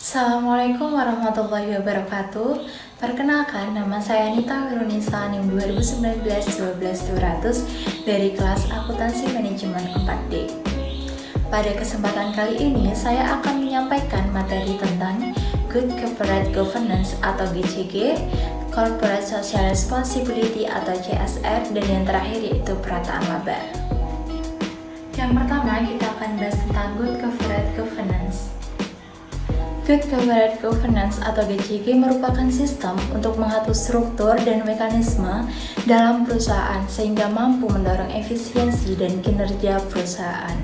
Assalamualaikum warahmatullahi wabarakatuh. Perkenalkan, nama saya Nita Wirunisa NIM 2019-12200 dari kelas Akuntansi Manajemen 4D. Pada kesempatan kali ini, saya akan menyampaikan materi tentang Good Corporate Governance atau GCG, Corporate Social Responsibility atau CSR, dan yang terakhir yaitu perataan laba. Yang pertama, kita akan bahas tentang Good Corporate Governance. Good Corporate Governance atau GCG merupakan sistem untuk mengatur struktur dan mekanisme dalam perusahaan sehingga mampu mendorong efisiensi dan kinerja perusahaan.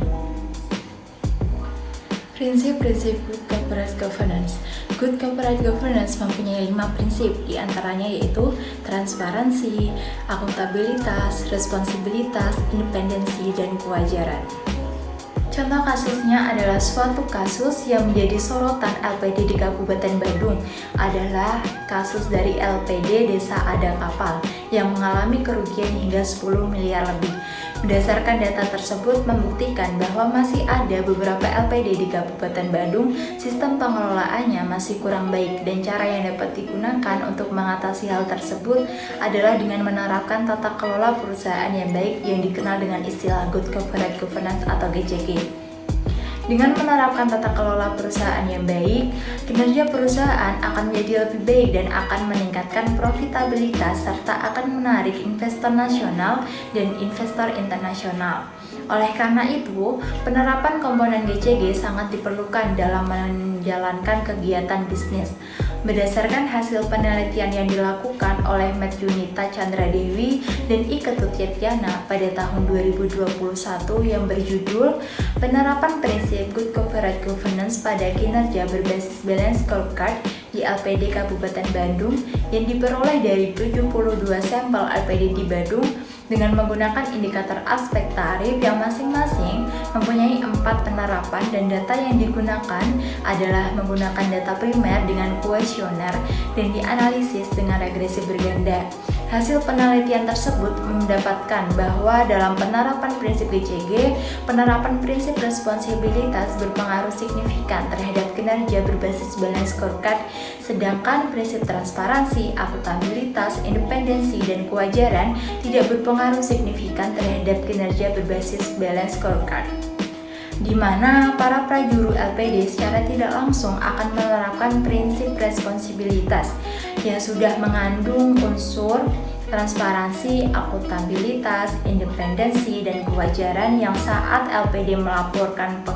Prinsip-prinsip Good Corporate Governance. Good Corporate Governance mempunyai 5 prinsip, diantaranya yaitu transparansi, akuntabilitas, responsibilitas, independensi, dan kewajaran. Contoh kasusnya adalah suatu kasus yang menjadi sorotan LPD di Kabupaten Bandung adalah kasus dari LPD Desa Ada Kapal yang mengalami kerugian hingga 10 miliar lebih. Berdasarkan data tersebut membuktikan bahwa masih ada beberapa LPD di Kabupaten Bandung, sistem pengelolaannya masih kurang baik dan cara yang dapat digunakan untuk mengatasi hal tersebut adalah dengan menerapkan tata kelola perusahaan yang baik yang dikenal dengan istilah Good Corporate Governance atau GCG. Dengan menerapkan tata kelola perusahaan yang baik, kinerja perusahaan akan menjadi lebih baik dan akan meningkatkan profitabilitas serta akan menarik investor nasional dan investor internasional. Oleh karena itu, penerapan komponen GCG sangat diperlukan dalam menjalankan kegiatan bisnis. Berdasarkan hasil penelitian yang dilakukan oleh Mat Yunita Chandra Dewi dan I Ketut Yatiana pada tahun 2021 yang berjudul Penerapan Prinsip Good Corporate Governance pada Kinerja Berbasis Balance Scorecard di LPD Kabupaten Bandung yang diperoleh dari 72 sampel LPD di Bandung dengan menggunakan indikator aspek tarif yang masing-masing mempunyai 4 penerapan dan data yang digunakan adalah menggunakan data primer dengan kuesioner dan dianalisis dengan regresi berganda. Hasil penelitian tersebut mendapatkan bahwa dalam penerapan prinsip GCG, penerapan prinsip responsibilitas berpengaruh signifikan terhadap kinerja berbasis balance scorecard, sedangkan prinsip transparansi, akuntabilitas, independensi, dan kewajaran tidak berpengaruh signifikan terhadap kinerja berbasis balance scorecard, di mana para prajuru LPD secara tidak langsung akan menerapkan prinsip responsibilitas yang sudah mengandung unsur transparansi, akuntabilitas, independensi, dan kewajaran yang saat LPD melaporkan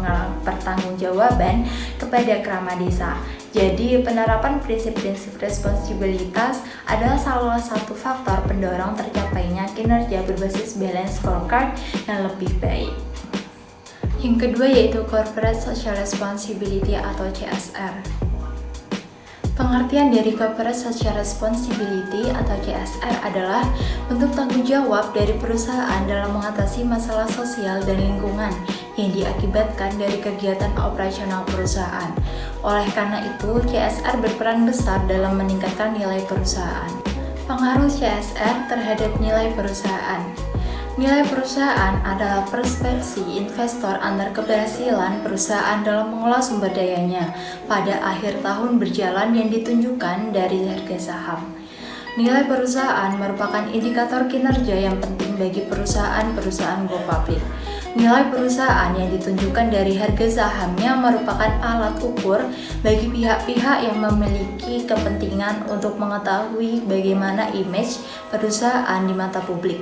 pertanggungjawaban kepada Krama Desa. Jadi, penerapan prinsip-prinsip responsibilitas adalah salah satu faktor pendorong tercapainya kinerja berbasis balance scorecard yang lebih baik. Yang kedua yaitu Corporate Social Responsibility atau CSR. Pengertian dari Corporate Social Responsibility atau CSR adalah bentuk tanggung jawab dari perusahaan dalam mengatasi masalah sosial dan lingkungan yang diakibatkan dari kegiatan operasional perusahaan. Oleh karena itu, CSR berperan besar dalam meningkatkan nilai perusahaan. Pengaruh CSR terhadap nilai perusahaan. Nilai perusahaan adalah persepsi investor antar keberhasilan perusahaan dalam mengolah sumber dayanya pada akhir tahun berjalan yang ditunjukkan dari harga saham. Nilai perusahaan merupakan indikator kinerja yang penting bagi perusahaan-perusahaan go public. Nilai perusahaan yang ditunjukkan dari harga sahamnya merupakan alat ukur bagi pihak-pihak yang memiliki kepentingan untuk mengetahui bagaimana image perusahaan di mata publik.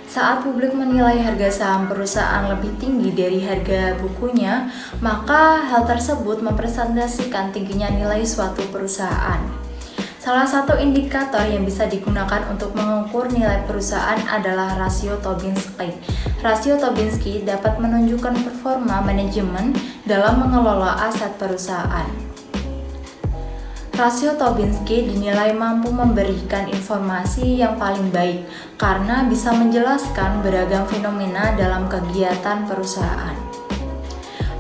Saat publik menilai harga saham perusahaan lebih tinggi dari harga bukunya, maka hal tersebut mempresentasikan tingginya nilai suatu perusahaan. Salah satu indikator yang bisa digunakan untuk mengukur nilai perusahaan adalah rasio Tobin-Skid. Rasio Tobin-Skid dapat menunjukkan performa manajemen dalam mengelola aset perusahaan. Rasio Tobin-Skid dinilai mampu memberikan informasi yang paling baik karena bisa menjelaskan beragam fenomena dalam kegiatan perusahaan.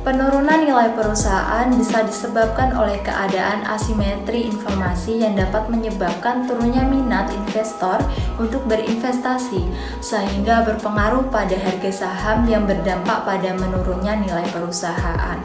Penurunan nilai perusahaan bisa disebabkan oleh keadaan asimetri informasi yang dapat menyebabkan turunnya minat investor untuk berinvestasi, sehingga berpengaruh pada harga saham yang berdampak pada menurunnya nilai perusahaan.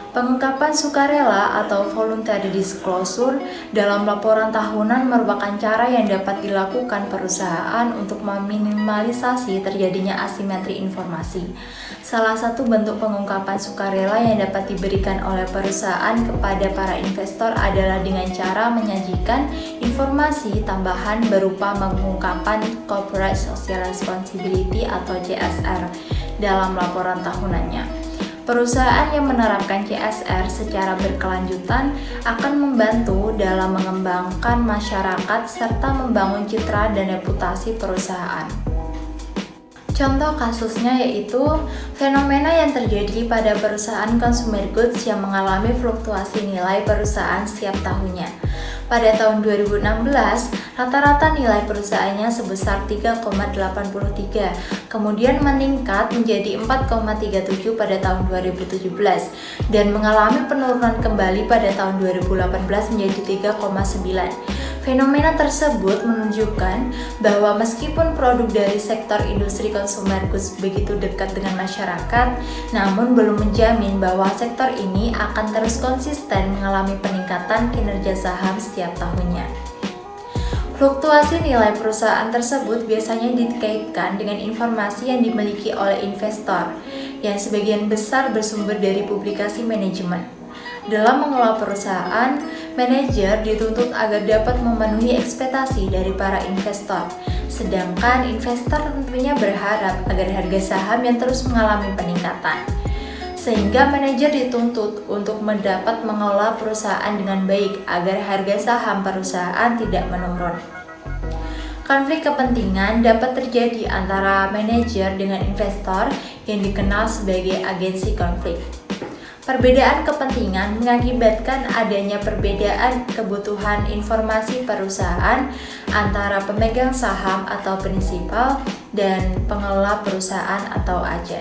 Pengungkapan sukarela atau voluntary disclosure dalam laporan tahunan merupakan cara yang dapat dilakukan perusahaan untuk meminimalisasi terjadinya asimetri informasi. Salah satu bentuk pengungkapan sukarela yang dapat diberikan oleh perusahaan kepada para investor adalah dengan cara menyajikan informasi tambahan berupa pengungkapan Corporate Social Responsibility atau CSR dalam laporan tahunannya. Perusahaan yang menerapkan CSR secara berkelanjutan akan membantu dalam mengembangkan masyarakat serta membangun citra dan reputasi perusahaan. Contoh kasusnya yaitu fenomena yang terjadi pada perusahaan consumer goods yang mengalami fluktuasi nilai perusahaan setiap tahunnya. Pada tahun 2016, rata-rata nilai perusahaannya sebesar 3,83, kemudian meningkat menjadi 4,37 pada tahun 2017 dan mengalami penurunan kembali pada tahun 2018 menjadi 3,9. Fenomena tersebut menunjukkan bahwa meskipun produk dari sektor industri consumer goods begitu dekat dengan masyarakat, namun belum menjamin bahwa sektor ini akan terus konsisten mengalami peningkatan kinerja saham setiap tahunnya. Fluktuasi nilai perusahaan tersebut biasanya dikaitkan dengan informasi yang dimiliki oleh investor, yang sebagian besar bersumber dari publikasi manajemen. Dalam mengelola perusahaan, manajer dituntut agar dapat memenuhi ekspektasi dari para investor. Sedangkan investor tentunya berharap agar harga saham yang terus mengalami peningkatan. Sehingga manajer dituntut untuk mendapat mengelola perusahaan dengan baik agar harga saham perusahaan tidak menurun. Konflik kepentingan dapat terjadi antara manajer dengan investor yang dikenal sebagai agensi konflik. Perbedaan kepentingan mengakibatkan adanya perbedaan kebutuhan informasi perusahaan antara pemegang saham atau prinsipal dan pengelola perusahaan atau agen.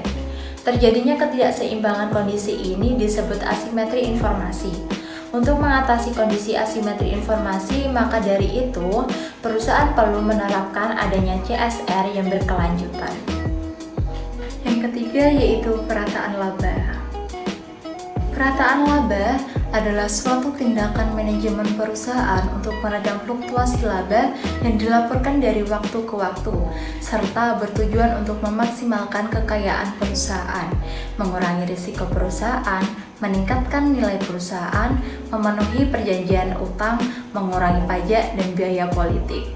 Terjadinya ketidakseimbangan kondisi ini disebut asimetri informasi. Untuk mengatasi kondisi asimetri informasi, maka dari itu perusahaan perlu menerapkan adanya CSR yang berkelanjutan. Yang ketiga yaitu perataan laba. Perataan laba adalah suatu tindakan manajemen perusahaan untuk meredam fluktuasi laba yang dilaporkan dari waktu ke waktu, serta bertujuan untuk memaksimalkan kekayaan perusahaan, mengurangi risiko perusahaan, meningkatkan nilai perusahaan, memenuhi perjanjian utang, mengurangi pajak dan biaya politik.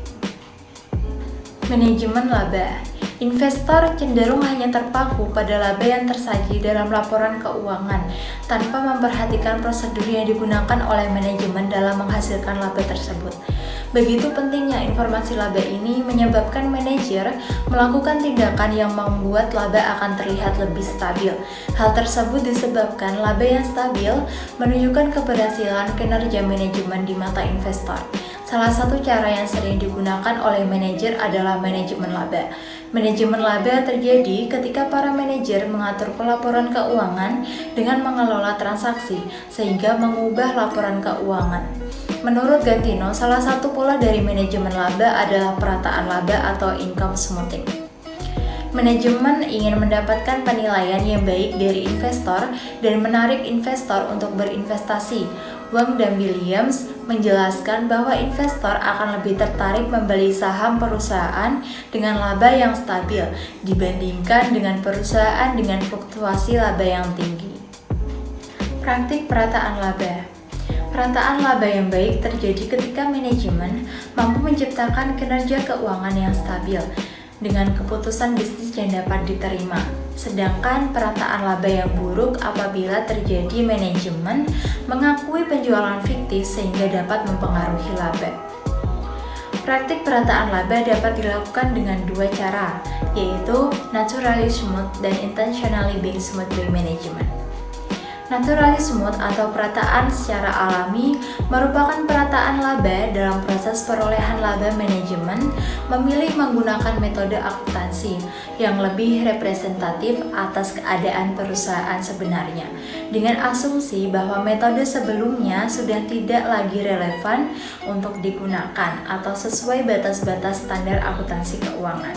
Manajemen laba. Investor cenderung hanya terpaku pada laba yang tersaji dalam laporan keuangan tanpa memperhatikan prosedur yang digunakan oleh manajemen dalam menghasilkan laba tersebut. Begitu pentingnya informasi laba ini menyebabkan manajer melakukan tindakan yang membuat laba akan terlihat lebih stabil. Hal tersebut disebabkan laba yang stabil menunjukkan keberhasilan kinerja manajemen di mata investor. Salah satu cara yang sering digunakan oleh manajer adalah manajemen laba. Manajemen laba terjadi ketika para manajer mengatur pelaporan keuangan dengan mengelola transaksi sehingga mengubah laporan keuangan. Menurut Gantino, salah satu pola dari manajemen laba adalah perataan laba atau income smoothing. Manajemen ingin mendapatkan penilaian yang baik dari investor dan menarik investor untuk berinvestasi. Wang dan Williams menjelaskan bahwa investor akan lebih tertarik membeli saham perusahaan dengan laba yang stabil dibandingkan dengan perusahaan dengan fluktuasi laba yang tinggi. Praktik perataan laba. Perataan laba yang baik terjadi ketika manajemen mampu menciptakan kinerja keuangan yang stabil dengan keputusan bisnis yang dapat diterima. Sedangkan perataan laba yang buruk apabila terjadi manajemen mengakui penjualan fiktif sehingga dapat mempengaruhi laba. Praktik perataan laba dapat dilakukan dengan dua cara, yaitu naturally smooth dan intentionally being smooth by management. Naturally smooth atau perataan secara alami merupakan perataan laba dalam proses perolehan laba manajemen memilih menggunakan metode akuntansi yang lebih representatif atas keadaan perusahaan sebenarnya dengan asumsi bahwa metode sebelumnya sudah tidak lagi relevan untuk digunakan atau sesuai batas-batas standar akuntansi keuangan.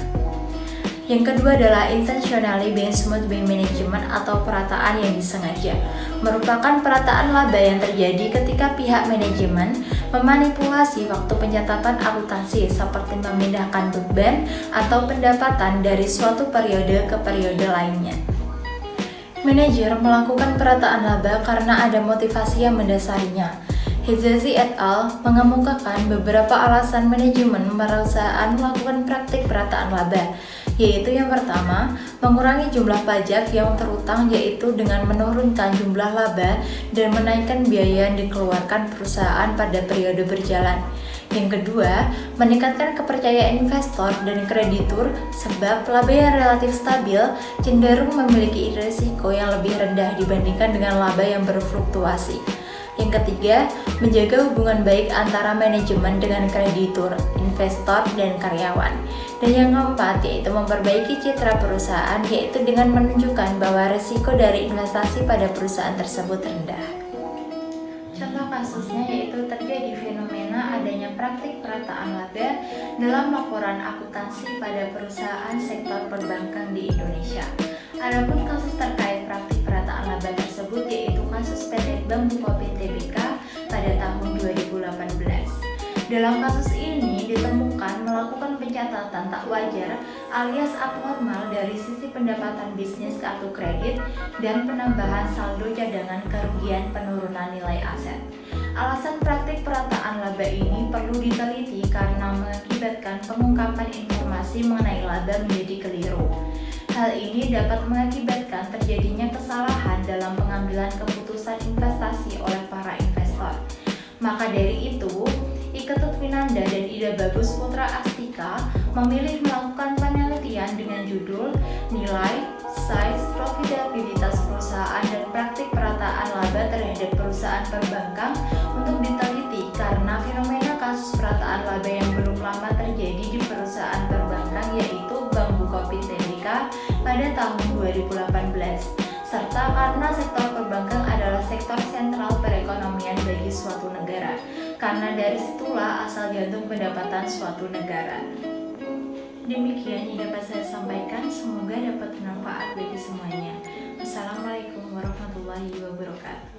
Yang kedua adalah intentionally being smooth by management atau perataan yang disengaja. Merupakan perataan laba yang terjadi ketika pihak manajemen memanipulasi waktu pencatatan akuntansi seperti memindahkan beban atau pendapatan dari suatu periode ke periode lainnya. Manajer melakukan perataan laba karena ada motivasi yang mendasarinya. Hizazi et al. Mengemukakan beberapa alasan manajemen perusahaan melakukan praktik perataan laba, yaitu yang pertama, mengurangi jumlah pajak yang terutang yaitu dengan menurunkan jumlah laba dan menaikkan biaya yang dikeluarkan perusahaan pada periode berjalan. Yang kedua, meningkatkan kepercayaan investor dan kreditur sebab laba yang relatif stabil cenderung memiliki risiko yang lebih rendah dibandingkan dengan laba yang berfluktuasi. Yang ketiga, menjaga hubungan baik antara manajemen dengan kreditur, investor, dan karyawan. Dan yang keempat, yaitu memperbaiki citra perusahaan, yaitu dengan menunjukkan bahwa risiko dari investasi pada perusahaan tersebut rendah. Contoh kasusnya yaitu terjadi fenomena adanya praktik perataan laba dalam laporan akuntansi pada perusahaan sektor perbankan di Indonesia. Adapun kasus terkait praktik perataan laba tersebut yaitu kasus PT Bank Bukopin Tbk pada tahun 2018. Dalam kasus ini ditemukan melakukan pencatatan tak wajar alias abnormal dari sisi pendapatan bisnis kartu kredit dan penambahan saldo cadangan kerugian penurunan nilai aset. Alasan praktik perataan laba ini perlu diteliti karena mengakibatkan pengungkapan informasi mengenai laba menjadi keliru. Hal ini dapat mengakibatkan terjadinya kesalahan dalam pengambilan keputusan investasi oleh para investor. Maka dari itu, Iketut Winanda dan Ida Bagus Putra Astika memilih melakukan penelitian dengan judul Nilai, Size, Profitabilitas Perusahaan dan Praktik Perataan Laba Terhadap Perusahaan Perbankan untuk diteliti karena fenomena kasus perataan laba yang belum lama terjadi di perusahaan perbankan yaitu Bank Bukopin Tbk pada tahun 2018 serta karena sektor perbankan adalah sektor sentral perekonomian bagi suatu negara. Karena dari situlah asal jantung pendapatan suatu negara. Demikian yang dapat saya sampaikan, semoga dapat bermanfaat bagi semuanya. Wassalamualaikum warahmatullahi wabarakatuh.